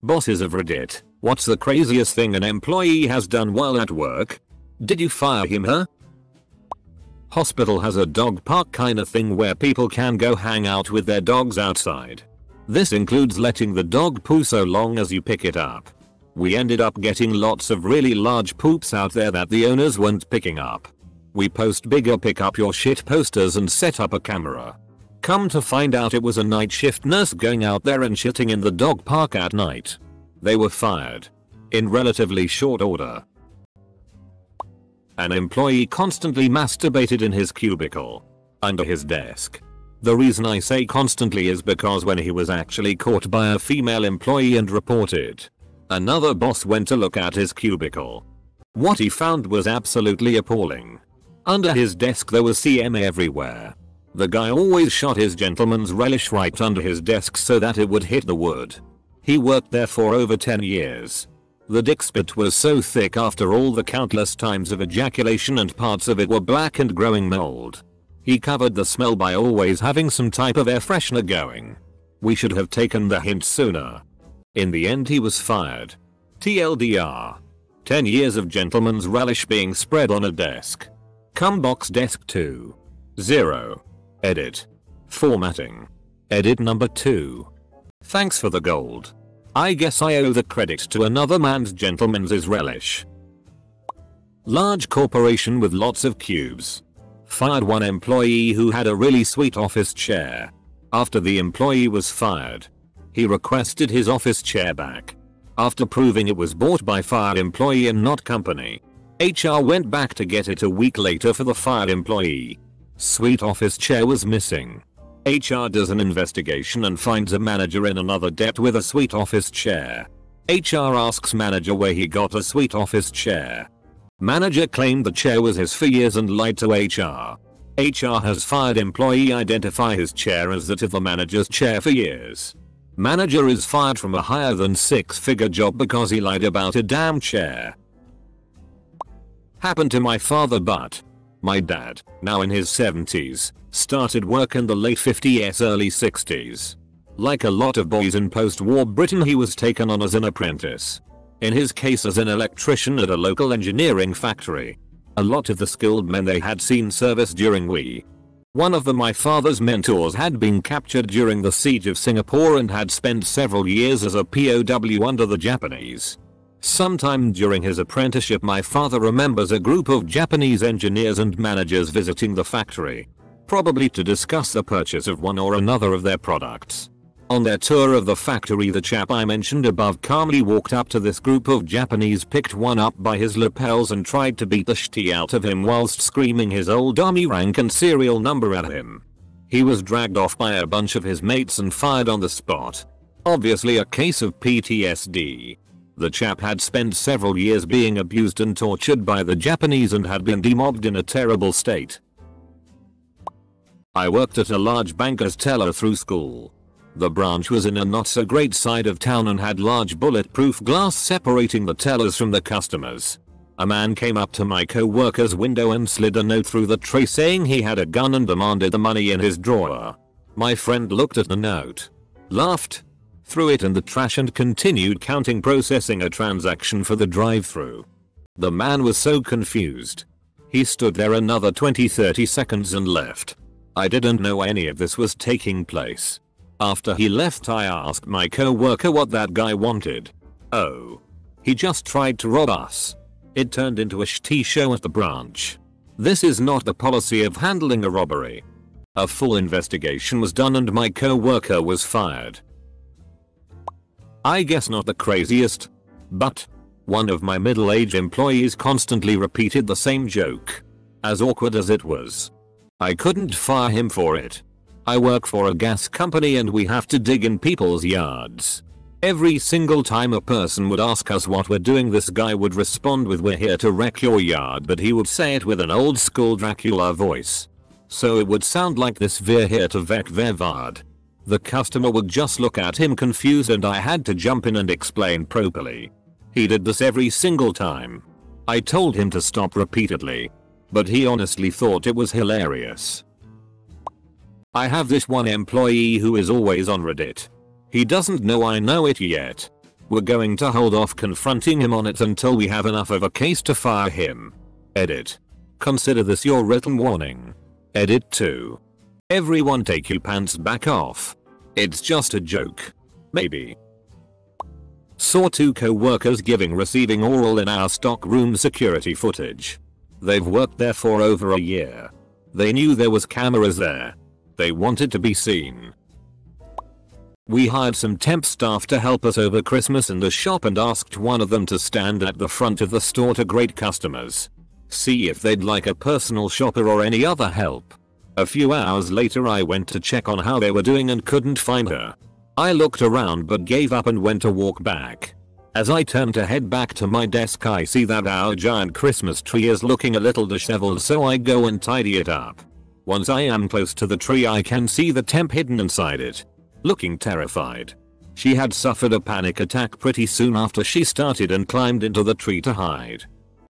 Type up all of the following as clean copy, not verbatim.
Bosses of Reddit, what's the craziest thing an employee has done while at work? Did you fire him, huh? Hospital has a dog park kinda thing where people can go hang out with their dogs outside. This includes letting the dog poo so long as you pick it up. We ended up getting lots of really large poops out there that the owners weren't picking up. We post bigger pick up your shit posters and set up a camera. Come to find out it was a night shift nurse going out there and shitting in the dog park at night. They were fired. In relatively short order. An employee constantly masturbated in his cubicle. Under his desk. The reason I say constantly is because when he was actually caught by a female employee and reported, another boss went to look at his cubicle. What he found was absolutely appalling. Under his desk there was CMA everywhere. The guy always shot his gentleman's relish right under his desk so that it would hit the wood. He worked there for over 10 years. The dick spit was so thick after all the countless times of ejaculation and parts of it were black and growing mold. He covered the smell by always having some type of air freshener going. We should have taken the hint sooner. In the end he was fired. TLDR. 10 years of gentleman's relish being spread on a desk. Cumbox desk 2. 0. Edit. Formatting. Edit number 2. Thanks for the gold. I guess I owe the credit to another man's gentleman's relish. Large corporation with lots of cubes. Fired one employee who had a really sweet office chair. After the employee was fired, he requested his office chair back. After proving it was bought by fired employee and not company, HR went back to get it a week later for the fired employee. Sweet office chair was missing. HR does an investigation and finds a manager in another debt with a sweet office chair. HR asks manager where he got a sweet office chair. Manager claimed the chair was his for years and lied to HR. HR has fired employee identify his chair as that of the manager's chair for years. Manager is fired from a higher than 6-figure job because he lied about a damn chair. Happened to my father, but my dad, now in his 70s, started work in the late 50s early 60s. Like a lot of boys in post-war Britain, he was taken on as an apprentice. In his case as an electrician at a local engineering factory. A lot of the skilled men they had seen service during One of my father's mentors had been captured during the siege of Singapore and had spent several years as a POW under the Japanese. Sometime during his apprenticeship my father remembers a group of Japanese engineers and managers visiting the factory. Probably to discuss the purchase of one or another of their products. On their tour of the factory the chap I mentioned above calmly walked up to this group of Japanese, picked one up by his lapels and tried to beat the shit out of him whilst screaming his old army rank and serial number at him. He was dragged off by a bunch of his mates and fired on the spot. Obviously a case of PTSD. The chap had spent several years being abused and tortured by the Japanese and had been demobbed in a terrible state. I worked at a large bank as teller through school. The branch was in a not so great side of town and had large bulletproof glass separating the tellers from the customers. A man came up to my co-worker's window and slid a note through the tray saying he had a gun and demanded the money in his drawer. My friend looked at the note, laughed, threw it in the trash and continued counting, processing a transaction for the drive-thru. The man was so confused. He stood there another 20-30 seconds and left. I didn't know any of this was taking place. After he left I asked my co-worker what that guy wanted. Oh. He just tried to rob us. It turned into a shitty show at the branch. This is not the policy of handling a robbery. A full investigation was done and my co-worker was fired. I guess not the craziest, but one of my middle-aged employees constantly repeated the same joke. As awkward as it was, I couldn't fire him for it. I work for a gas company and we have to dig in people's yards. Every single time a person would ask us what we're doing, this guy would respond with "We're here to wreck your yard," but he would say it with an old school Dracula voice. So it would sound like this: "We're here to wreck their yard." The customer would just look at him confused and I had to jump in and explain properly. He did this every single time. I told him to stop repeatedly, but he honestly thought it was hilarious. I have this one employee who is always on Reddit. He doesn't know I know it yet. We're going to hold off confronting him on it until we have enough of a case to fire him. Edit. Consider this your written warning. Edit 2. Everyone take your pants back off. It's just a joke. Maybe. Saw 2 co-workers receiving oral in our stockroom security footage. They've worked there for over a year. They knew there was cameras there. They wanted to be seen. We hired some temp staff to help us over Christmas in the shop and asked one of them to stand at the front of the store to greet customers. See if they'd like a personal shopper or any other help. A few hours later I went to check on how they were doing and couldn't find her. I looked around but gave up and went to walk back. As I turned to head back to my desk I see that our giant Christmas tree is looking a little disheveled, so I go and tidy it up. Once I am close to the tree I can see the temp hidden inside it, looking terrified. She had suffered a panic attack pretty soon after she started and climbed into the tree to hide.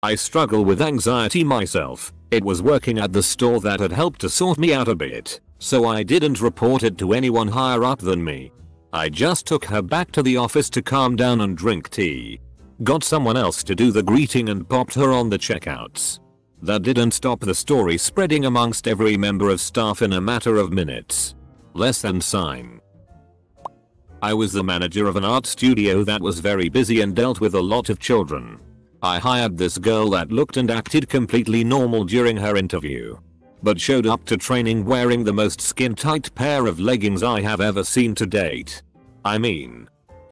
I struggle with anxiety myself. It was working at the store that had helped to sort me out a bit, so I didn't report it to anyone higher up than me. I just took her back to the office to calm down and drink tea. Got someone else to do the greeting and popped her on the checkouts. That didn't stop the story spreading amongst every member of staff in a matter of minutes. Less than sign. I was the manager of an art studio that was very busy and dealt with a lot of children. I hired this girl that looked and acted completely normal during her interview, but showed up to training wearing the most skin-tight pair of leggings I have ever seen to date. I mean,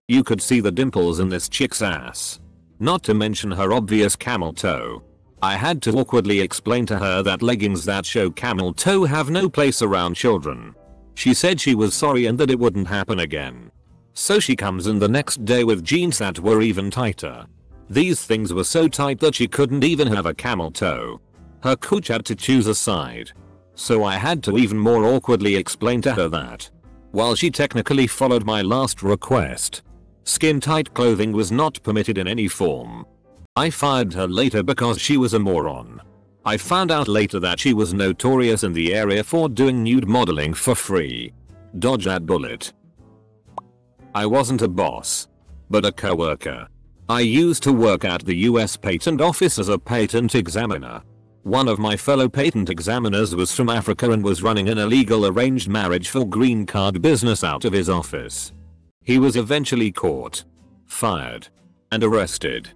you could see the dimples in this chick's ass. Not to mention her obvious camel toe. I had to awkwardly explain to her that leggings that show camel toe have no place around children. She said she was sorry and that it wouldn't happen again. So she comes in the next day with jeans that were even tighter. These things were so tight that she couldn't even have a camel toe. Her cooch had to choose a side. So I had to even more awkwardly explain to her that, while she technically followed my last request, skin-tight clothing was not permitted in any form. I fired her later because she was a moron. I found out later that she was notorious in the area for doing nude modeling for free. Dodge that bullet. I wasn't a boss, but a coworker. I used to work at the US Patent Office as a patent examiner. One of my fellow patent examiners was from Africa and was running an illegal arranged marriage for green card business out of his office. He was eventually caught, fired, and arrested.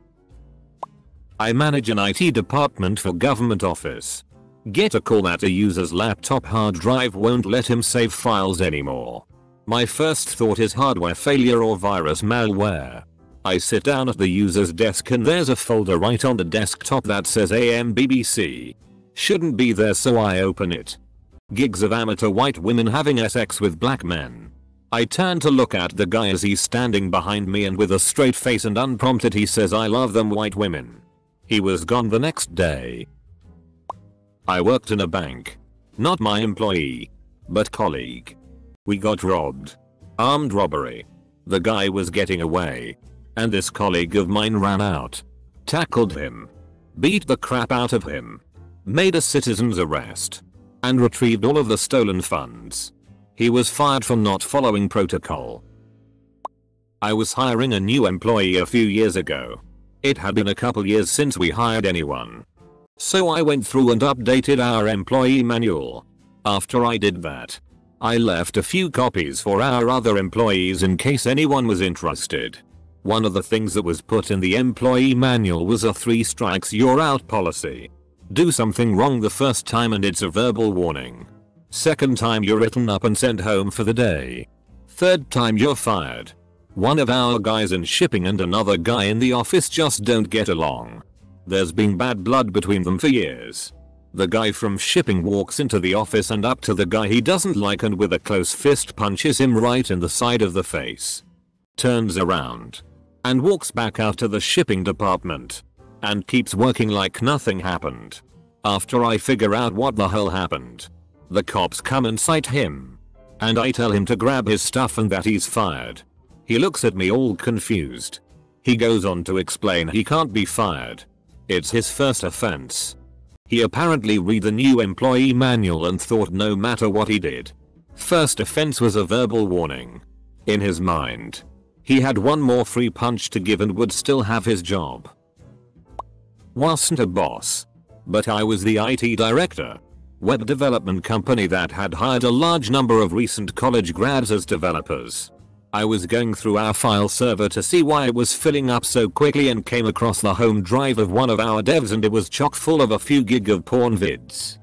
I manage an IT department for government office. Get a call that a user's laptop hard drive won't let him save files anymore. My first thought is hardware failure or virus malware. I sit down at the user's desk and there's a folder right on the desktop that says AM BBC. Shouldn't be there, so I open it. Gigs of amateur white women having sex with black men. I turn to look at the guy as he's standing behind me and with a straight face and unprompted he says, "I love them white women." He was gone the next day. I worked in a bank. Not my employee, but colleague. We got robbed. Armed robbery. The guy was getting away, and this colleague of mine ran out, tackled him, beat the crap out of him, made a citizen's arrest, and retrieved all of the stolen funds. He was fired for not following protocol. I was hiring a new employee a few years ago. It had been a couple years since we hired anyone. So I went through and updated our employee manual. After I did that, I left a few copies for our other employees in case anyone was interested. One of the things that was put in the employee manual was a 3 strikes you're out policy. Do something wrong the first time and it's a verbal warning. Second time you're written up and sent home for the day. Third time you're fired. One of our guys in shipping and another guy in the office just don't get along. There's been bad blood between them for years. The guy from shipping walks into the office and up to the guy he doesn't like and with a close fist punches him right in the side of the face. Turns around and walks back out to the shipping department and keeps working like nothing happened. After I figure out what the hell happened, the cops come and cite him, and I tell him to grab his stuff and that he's fired. He looks at me all confused. He goes on to explain he can't be fired. It's his first offense. He apparently read the new employee manual and thought no matter what he did, first offense was a verbal warning. In his mind, He had one more free punch to give and would still have his job. Wasn't a boss. But I was the IT director. Web development company that had hired a large number of recent college grads as developers. I was going through our file server to see why it was filling up so quickly and came across the home drive of one of our devs and it was chock full of a few gig of porn vids.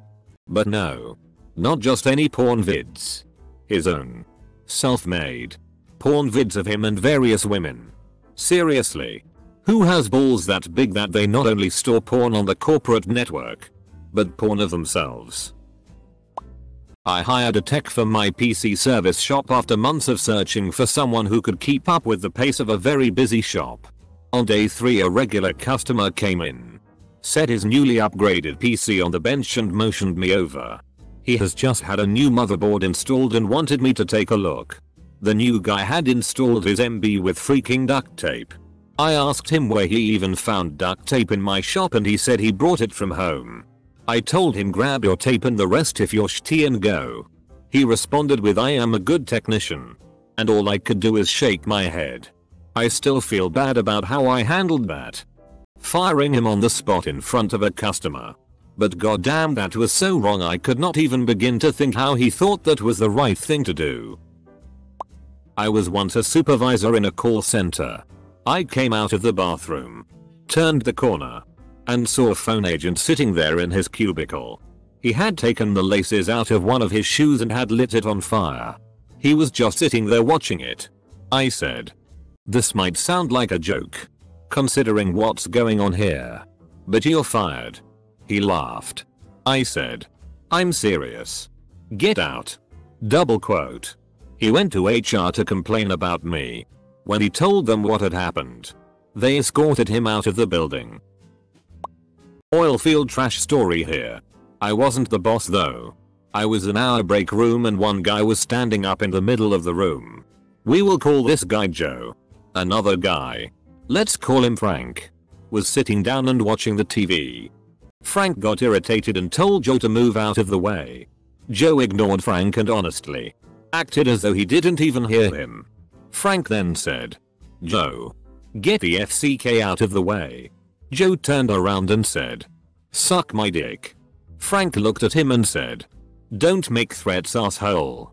But no. Not just any porn vids. His own. Self-made. Porn vids of him and various women. Seriously. Who has balls that big that they not only store porn on the corporate network, but porn of themselves? I hired a tech for my PC service shop after months of searching for someone who could keep up with the pace of a very busy shop. On day 3 a regular customer came in. Set his newly upgraded PC on the bench and motioned me over. He has just had a new motherboard installed and wanted me to take a look. The new guy had installed his MB with freaking duct tape. I asked him where he even found duct tape in my shop and he said he brought it from home. I told him grab your tape and the rest if you're shitty and go. He responded with I am a good technician. And all I could do is shake my head. I still feel bad about how I handled that. Firing him on the spot in front of a customer. But goddamn that was so wrong I could not even begin to think how he thought that was the right thing to do. I was once a supervisor in a call center. I came out of the bathroom. Turned the corner. And saw a phone agent sitting there in his cubicle. He had taken the laces out of one of his shoes and had lit it on fire. He was just sitting there watching it. I said, "This might sound like a joke, considering what's going on here. But you're fired." He laughed. I said, "I'm serious. Get out." Double quote. He went to HR to complain about me. When he told them what had happened, they escorted him out of the building. Oil field trash story here. I wasn't the boss though. I was in our break room and one guy was standing up in the middle of the room. We will call this guy Joe. Another guy, let's call him Frank, was sitting down and watching the TV. Frank got irritated and told Joe to move out of the way. Joe ignored Frank and honestly acted as though he didn't even hear him. Frank then said, "Joe, get the FCK out of the way." Joe turned around and said, "Suck my dick." Frank looked at him and said, "Don't make threats, asshole.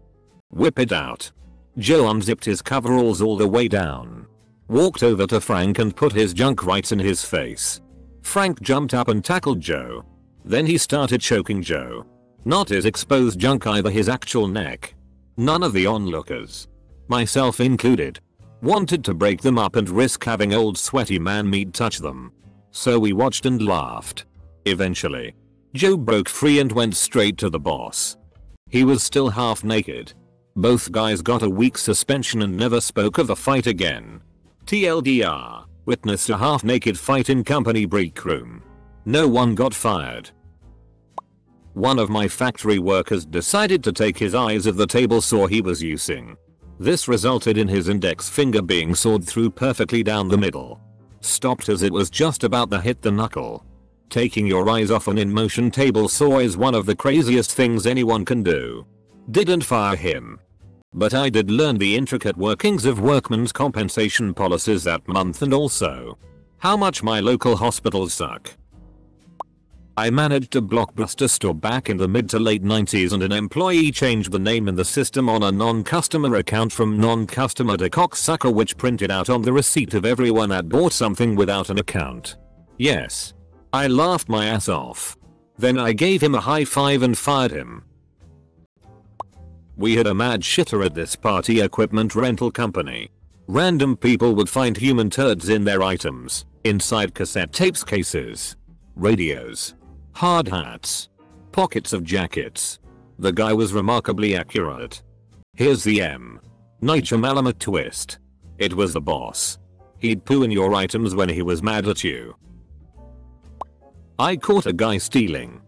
Whip it out." Joe unzipped his coveralls all the way down, walked over to Frank and put his junk right in his face. Frank jumped up and tackled Joe. Then he started choking Joe. Not his exposed junk either, his actual neck. None of the onlookers, myself included, wanted to break them up and risk having old sweaty man meat touch them. So we watched and laughed. Eventually, Joe broke free and went straight to the boss. He was still half naked. Both guys got a week suspension and never spoke of the fight again. TLDR, witnessed a half naked fight in company break room. No one got fired. One of my factory workers decided to take his eyes of the table saw he was using. This resulted in his index finger being sawed through perfectly down the middle. Stopped as it was just about to hit the knuckle. Taking your eyes off an in-motion table saw is one of the craziest things anyone can do. Didn't fire him. But I did learn the intricate workings of workmen's compensation policies that month and also how much my local hospitals suck. I managed a Blockbuster store back in the mid to late 90s and an employee changed the name in the system on a non-customer account from non-customer to cocksucker, which printed out on the receipt of everyone that bought something without an account. Yes. I laughed my ass off. Then I gave him a high five and fired him. We had a mad shitter at this party equipment rental company. Random people would find human turds in their items, inside cassette tapes cases, radios, hard hats, pockets of jackets. The guy was remarkably accurate. Here's the Night Shyamalan twist. It was the boss. He'd poo in your items when he was mad at you. I caught a guy stealing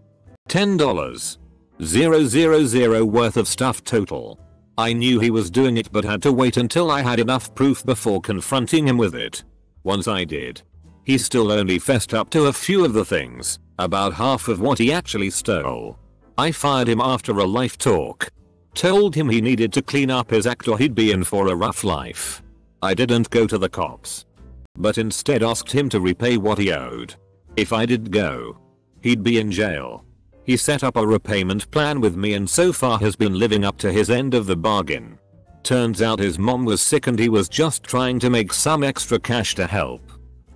$10,000 worth of stuff total. I knew he was doing it but had to wait until I had enough proof before confronting him with it. Once I did, he still only fessed up to a few of the things, about half of what he actually stole. I fired him after a life talk. Told him he needed to clean up his act or he'd be in for a rough life. I didn't go to the cops, but instead asked him to repay what he owed. If I did go, he'd be in jail. He set up a repayment plan with me and so far has been living up to his end of the bargain. Turns out his mom was sick and he was just trying to make some extra cash to help.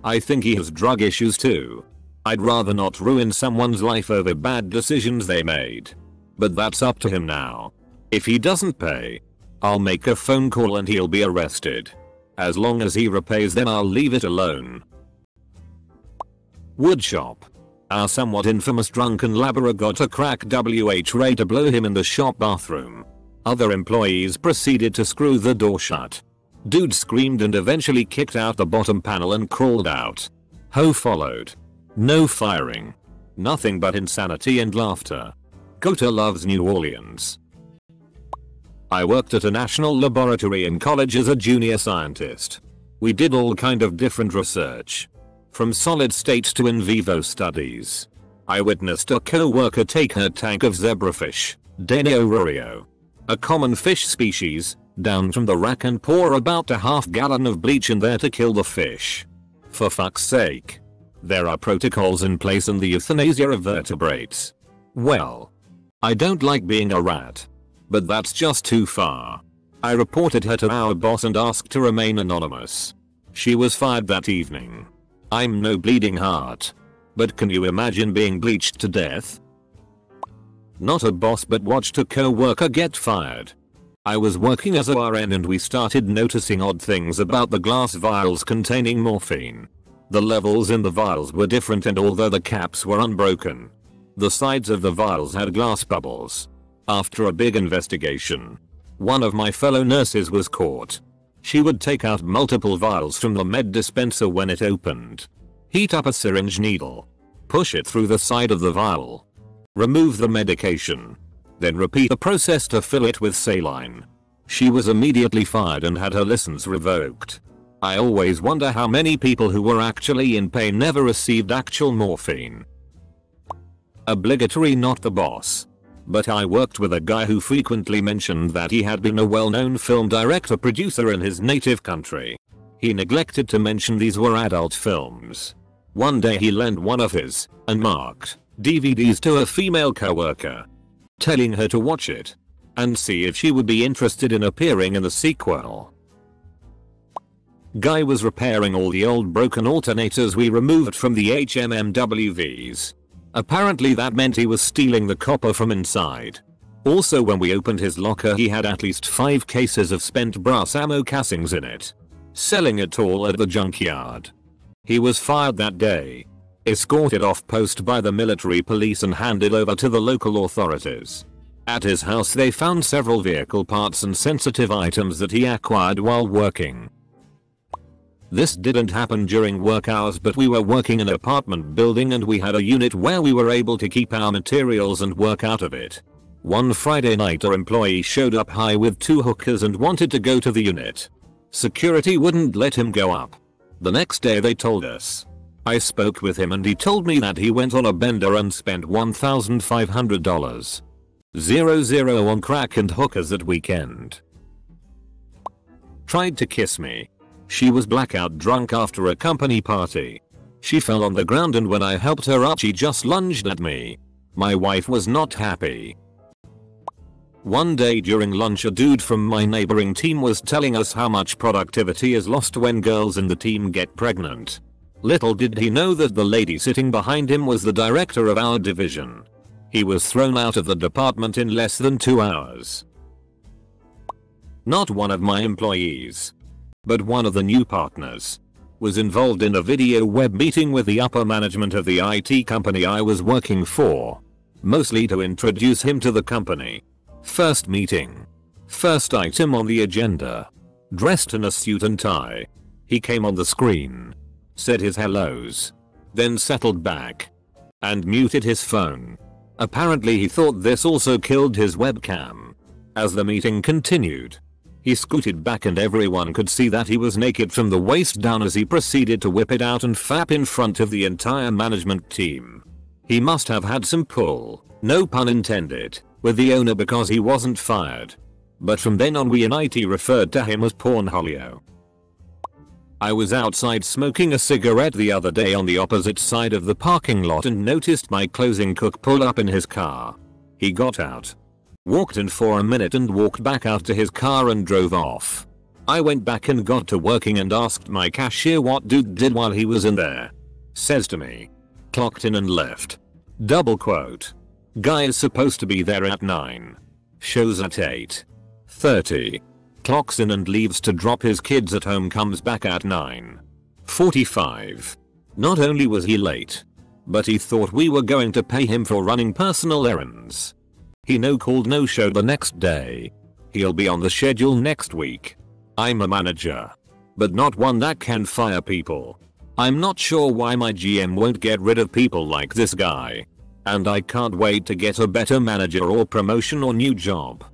I think he has drug issues too. I'd rather not ruin someone's life over bad decisions they made. But that's up to him now. If he doesn't pay, I'll make a phone call and he'll be arrested. As long as he repays, then I'll leave it alone. Woodshop. Our somewhat infamous drunken laborer got a crack WH-ray to blow him in the shop bathroom. Other employees proceeded to screw the door shut. Dude screamed and eventually kicked out the bottom panel and crawled out. Ho followed. No firing. Nothing but insanity and laughter. Gota loves New Orleans. I worked at a national laboratory in college as a junior scientist. We did all kind of different research, from solid state to in vivo studies. I witnessed a co-worker take her tank of zebrafish, Denio rurio, a common fish species, down from the rack and pour about a half gallon of bleach in there to kill the fish. For fuck's sake. There are protocols in place in the euthanasia of vertebrates. Well, I don't like being a rat, but that's just too far. I reported her to our boss and asked to remain anonymous. She was fired that evening. I'm no bleeding heart, but can you imagine being bleached to death? Not a boss, but watched a co-worker get fired. I was working as a RN and we started noticing odd things about the glass vials containing morphine. The levels in the vials were different and although the caps were unbroken, the sides of the vials had glass bubbles. After a big investigation, one of my fellow nurses was caught. She would take out multiple vials from the med dispenser when it opened, heat up a syringe needle, push it through the side of the vial, remove the medication, then repeat the process to fill it with saline. She was immediately fired and had her license revoked. I always wonder how many people who were actually in pain never received actual morphine. Obligatory, not the boss, but I worked with a guy who frequently mentioned that he had been a well-known film director-producer in his native country. He neglected to mention these were adult films. One day he lent one of his unmarked DVDs to a female coworker, telling her to watch it and see if she would be interested in appearing in the sequel. Guy was repairing all the old broken alternators we removed from the HMMWVs. Apparently that meant he was stealing the copper from inside. Also, when we opened his locker, he had at least 5 cases of spent brass ammo casings in it, selling it all at the junkyard. He was fired that day, escorted off post by the military police and handed over to the local authorities. At his house they found several vehicle parts and sensitive items that he acquired while working. This didn't happen during work hours, but we were working in an apartment building and we had a unit where we were able to keep our materials and work out of it. One Friday night, our employee showed up high with 2 hookers and wanted to go to the unit. Security wouldn't let him go up. The next day they told us. I spoke with him and he told me that he went on a bender and spent $1,500. 00 on crack and hookers that weekend. Tried to kiss me. She was blackout drunk after a company party. She fell on the ground and when I helped her up she just lunged at me. My wife was not happy. One day during lunch, a dude from my neighboring team was telling us how much productivity is lost when girls in the team get pregnant. Little did he know that the lady sitting behind him was the director of our division. He was thrown out of the department in less than 2 hours. Not one of my employees, but one of the new partners, was involved in a video web meeting with the upper management of the IT company I was working for, mostly to introduce him to the company. First meeting. First item on the agenda. Dressed in a suit and tie. He came on the screen, said his hellos, then settled back and muted his phone. Apparently he thought this also killed his webcam. As the meeting continued, he scooted back and everyone could see that he was naked from the waist down as he proceeded to whip it out and fap in front of the entire management team. He must have had some pull, no pun intended, with the owner because he wasn't fired. But from then on we in IT referred to him as Pornholio. I was outside smoking a cigarette the other day on the opposite side of the parking lot and noticed my closing cook pull up in his car. He got out, walked in for a minute and walked back out to his car and drove off. I went back and got to working and asked my cashier what dude did while he was in there. Says to me, clocked in and left. Double quote. Guy is supposed to be there at 9. Shows at 8:30. Clocks in and leaves to drop his kids at home, comes back at 9:45. Not only was he late, but he thought we were going to pay him for running personal errands. He no-called no-showed the next day. He'll be on the schedule next week. I'm a manager, but not one that can fire people. I'm not sure why my GM won't get rid of people like this guy. And I can't wait to get a better manager or promotion or new job.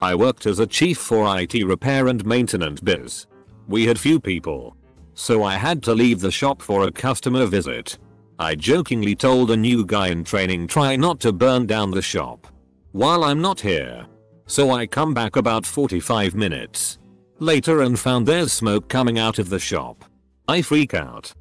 I worked as a chief for IT repair and maintenance biz. We had few people, so I had to leave the shop for a customer visit. I jokingly told a new guy in training, try not to burn down the shop while I'm not here. So I come back about 45 minutes later and found there's smoke coming out of the shop. I freak out.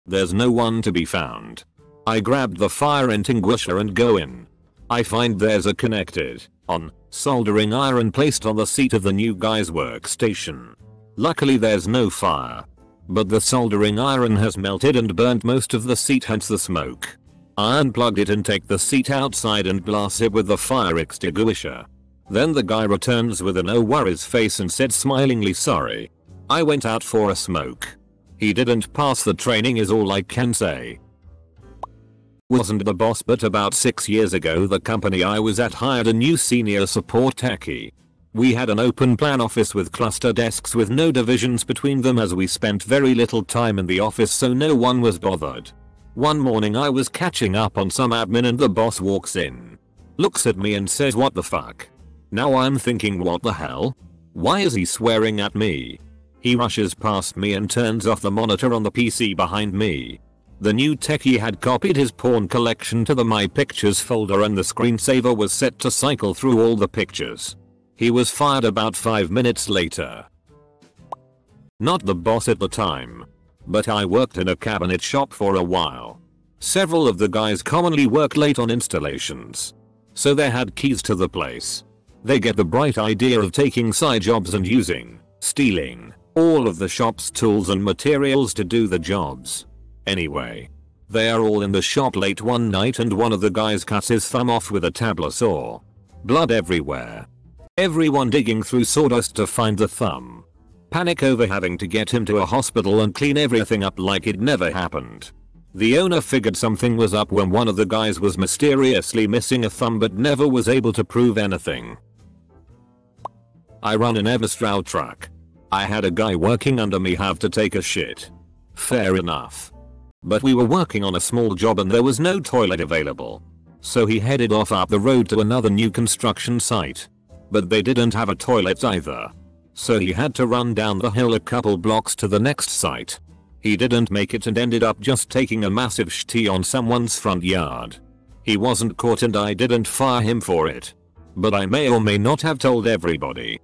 There's no one to be found. I grabbed the fire extinguisher and go in. I find there's a connected on soldering iron placed on the seat of the new guy's workstation. Luckily there's no fire, but the soldering iron has melted and burnt most of the seat, hence the smoke. I unplugged it and take the seat outside and blast it with the fire extinguisher. Then the guy returns with a no worries face and said smilingly, sorry, I went out for a smoke. He didn't pass the training is all I can say. Wasn't the boss, but about 6 years ago the company I was at hired a new senior support techie. We had an open plan office with cluster desks with no divisions between them, as we spent very little time in the office so no one was bothered. One morning I was catching up on some admin and the boss walks in, looks at me and says, what the fuck? Now I'm thinking, what the hell? Why is he swearing at me? He rushes past me and turns off the monitor on the PC behind me. The new techie had copied his porn collection to the My Pictures folder and the screensaver was set to cycle through all the pictures. He was fired about 5 minutes later. Not the boss at the time, but I worked in a cabinet shop for a while. Several of the guys commonly work late on installations, so they had keys to the place. They get the bright idea of taking side jobs and stealing all of the shop's tools and materials to do the jobs. Anyway, they are all in the shop late one night and one of the guys cuts his thumb off with a tabla saw. Blood everywhere. Everyone digging through sawdust to find the thumb. Panic over having to get him to a hospital and clean everything up like it never happened. The owner figured something was up when one of the guys was mysteriously missing a thumb but never was able to prove anything. I run an Everstroud truck. I had a guy working under me have to take a shit. Fair enough. But we were working on a small job and there was no toilet available. So he headed off up the road to another new construction site. But they didn't have a toilet either. So he had to run down the hill a couple blocks to the next site. He didn't make it and ended up just taking a massive shitty on someone's front yard. He wasn't caught and I didn't fire him for it. But I may or may not have told everybody.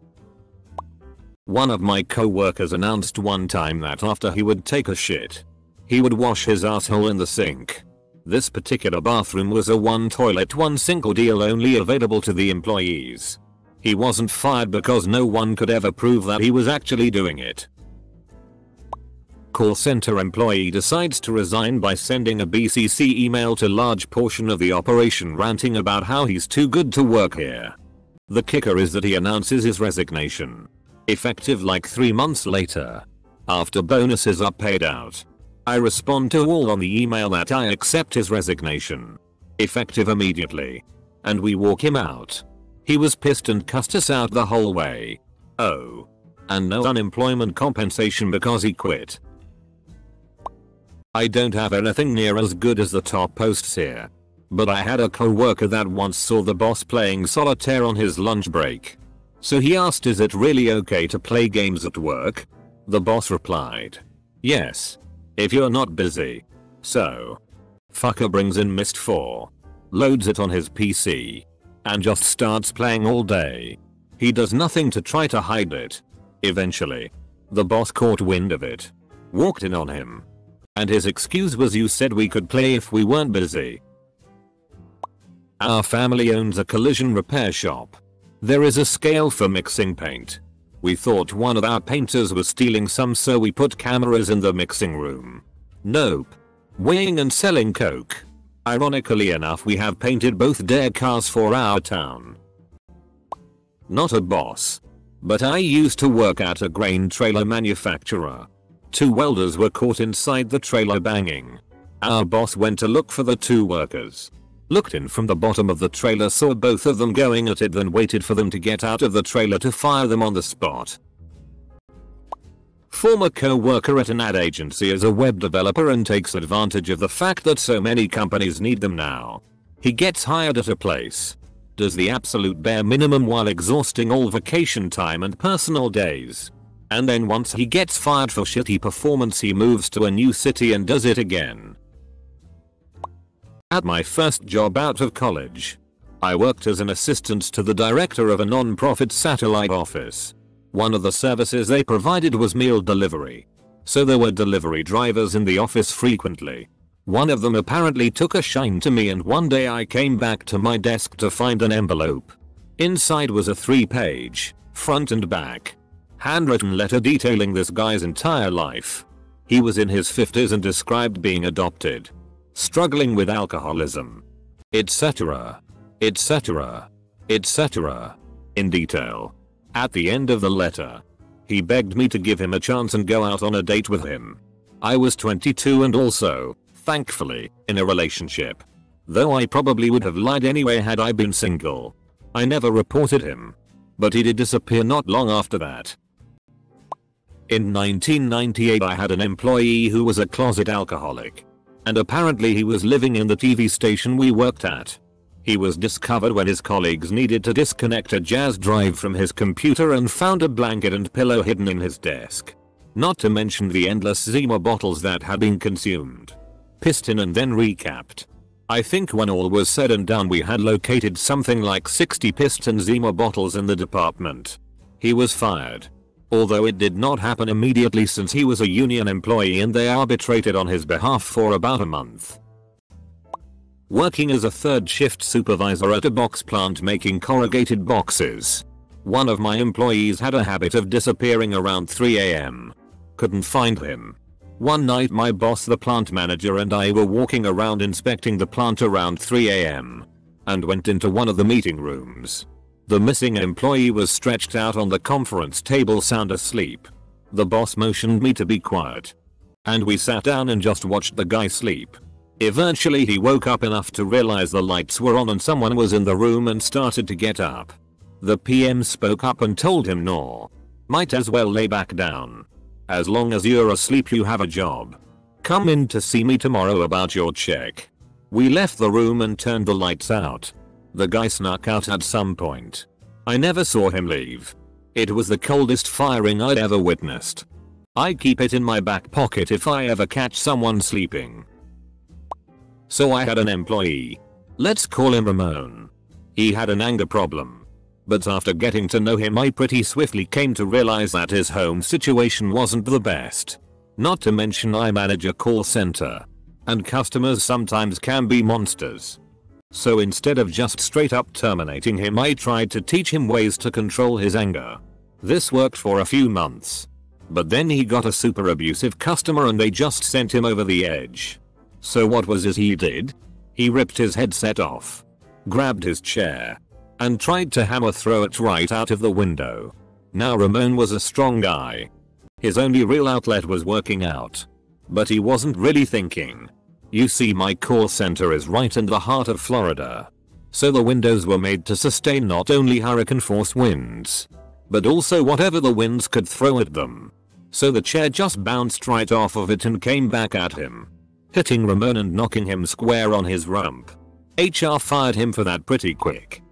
One of my co-workers announced one time that after he would take a shit, he would wash his asshole in the sink. This particular bathroom was a one toilet one sink ordeal only available to the employees. He wasn't fired because no one could ever prove that he was actually doing it. Call center employee decides to resign by sending a BCC email to large portion of the operation ranting about how he's too good to work here. The kicker is that he announces his resignation, effective like 3 months later, after bonuses are paid out. I respond to all on the email that I accept his resignation, effective immediately, and we walk him out. He was pissed and cussed us out the whole way. Oh, and no unemployment compensation because he quit. I don't have anything near as good as the top posts here, but I had a co-worker that once saw the boss playing solitaire on his lunch break. So he asked, is it really okay to play games at work? The boss replied, yes, if you're not busy. So, fucker brings in Myst 4, loads it on his PC, and just starts playing all day. He does nothing to try to hide it. Eventually, The boss caught wind of it. Walked in on him. And his excuse was, "You said we could play if we weren't busy." Our family owns a collision repair shop. There is a scale for mixing paint. We thought one of our painters was stealing some, so we put cameras in the mixing room. Nope. Weighing and selling coke. Ironically enough, we have painted both dare cars for our town. Not a boss. But I used to work at a grain trailer manufacturer. 2 welders were caught inside the trailer banging. Our boss went to look for the 2 workers. Looked in from the bottom of the trailer, saw both of them going at it, then waited for them to get out of the trailer to fire them on the spot. Former co-worker at an ad agency is a web developer and takes advantage of the fact that so many companies need them now. He gets hired at a place, does the absolute bare minimum while exhausting all vacation time and personal days. And then once he gets fired for shitty performance, he moves to a new city and does it again. At my first job out of college, I worked as an assistant to the director of a non-profit satellite office. One of the services they provided was meal delivery. So there were delivery drivers in the office frequently. One of them apparently took a shine to me, and one day I came back to my desk to find an envelope. Inside was a 3-page, front and back, handwritten letter detailing this guy's entire life. He was in his 50s and described being adopted, struggling with alcoholism, etc., etc., etc., in detail. At the end of the letter, he begged me to give him a chance and go out on a date with him. I was 22 and also, thankfully, in a relationship. Though I probably would have lied anyway had I been single. I never reported him. But he did disappear not long after that. In 1998 I had an employee who was a closet alcoholic. And apparently he was living in the TV station we worked at. He was discovered when his colleagues needed to disconnect a jazz drive from his computer and found a blanket and pillow hidden in his desk. Not to mention the endless Zima bottles that had been consumed, pissed in and then recapped. I think when all was said and done we had located something like 60 pissed and Zima bottles in the department. He was fired. Although it did not happen immediately since he was a union employee and they arbitrated on his behalf for about a month. Working as a 3rd shift supervisor at a box plant making corrugated boxes. One of my employees had a habit of disappearing around 3 AM. Couldn't find him. One night my boss, the plant manager, and I were walking around inspecting the plant around 3 AM. And went into one of the meeting rooms. The missing employee was stretched out on the conference table sound asleep. The boss motioned me to be quiet. And we sat down and just watched the guy sleep. Eventually he woke up enough to realize the lights were on and someone was in the room and started to get up. The PM spoke up and told him no. Might as well lay back down. As long as you're asleep you have a job. Come in to see me tomorrow about your check. We left the room and turned the lights out. The guy snuck out at some point. I never saw him leave. It was the coldest firing I'd ever witnessed. I keep it in my back pocket if I ever catch someone sleeping. So I had an employee. Let's call him Ramon. He had an anger problem. But after getting to know him I pretty swiftly came to realize that his home situation wasn't the best. Not to mention I manage a call center. And customers sometimes can be monsters. So instead of just straight up terminating him I tried to teach him ways to control his anger. This worked for a few months. But then he got a super abusive customer and they just sent him over the edge. So what was it he did? He ripped his headset off, grabbed his chair, and tried to hammer throw it right out of the window. Now Ramon was a strong guy. His only real outlet was working out. But he wasn't really thinking. You see, my call center is right in the heart of Florida. So the windows were made to sustain not only hurricane force winds, but also whatever the winds could throw at them. So the chair just bounced right off of it and came back at him, hitting Ramon and knocking him square on his rump. HR fired him for that pretty quick.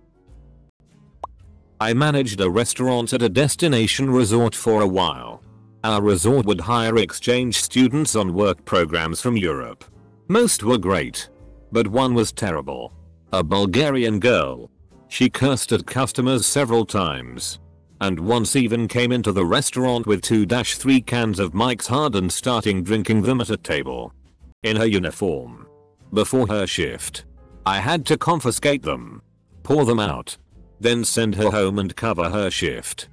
I managed a restaurant at a destination resort for a while. Our resort would hire exchange students on work programs from Europe. Most were great, but one was terrible. A Bulgarian girl. She cursed at customers several times. And once even came into the restaurant with 2-3 cans of Mike's Hard and starting drinking them at a table. In her uniform. Before her shift. I had to confiscate them. Pour them out. Then send her home and cover her shift.